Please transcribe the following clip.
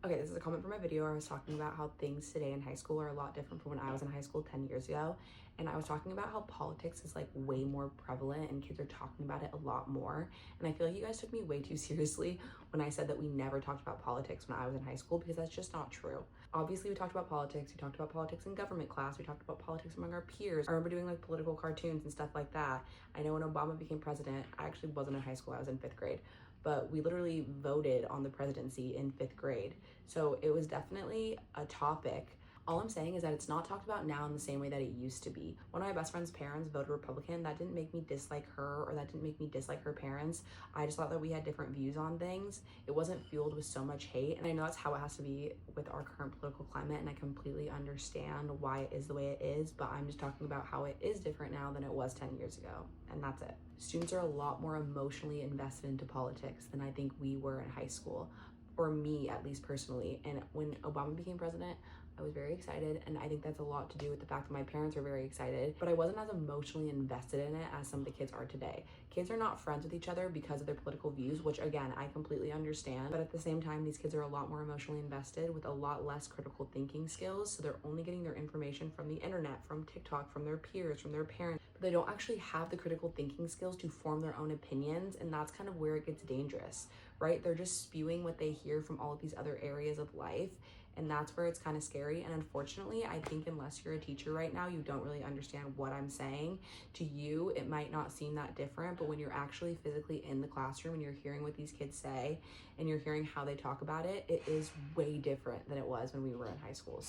Okay, this is a comment from my video where I was talking about how things today in high school are a lot different from when I was in high school 10 years ago. And I was talking about how politics is like way more prevalent and kids are talking about it a lot more. And I feel like you guys took me way too seriously when I said that we never talked about politics when I was in high school, because that's just not true. Obviously, we talked about politics. We talked about politics in government class. We talked about politics among our peers. I remember doing like political cartoons and stuff like that. I know when Obama became president, I actually wasn't in high school. I was in 5th grade, but we literally voted on the presidency in 5th grade. So it was definitely a topic. All I'm saying is that it's not talked about now in the same way that it used to be. One of my best friend's parents voted Republican. That didn't make me dislike her, or that didn't make me dislike her parents. I just thought that we had different views on things. It wasn't fueled with so much hate. And I know that's how it has to be with our current political climate. And I completely understand why it is the way it is, but I'm just talking about how it is different now than it was 10 years ago. And that's it. Students are a lot more emotionally invested into politics than I think we were in high school, or me at least personally. And when Obama became president, I was very excited, and I think that's a lot to do with the fact that my parents were very excited, but I wasn't as emotionally invested in it as some of the kids are today. Kids are not friends with each other because of their political views, which again, I completely understand, but at the same time, these kids are a lot more emotionally invested with a lot less critical thinking skills, so they're only getting their information from the internet, from TikTok, from their peers, from their parents, but they don't actually have the critical thinking skills to form their own opinions, and that's kind of where it gets dangerous, right? They're just spewing what they hear from all of these other areas of life, and that's where it's kind of scary. And unfortunately, I think unless you're a teacher right now, you don't really understand what I'm saying. To you, it might not seem that different, but when you're actually physically in the classroom and you're hearing what these kids say and you're hearing how they talk about it, it is way different than it was when we were in high school.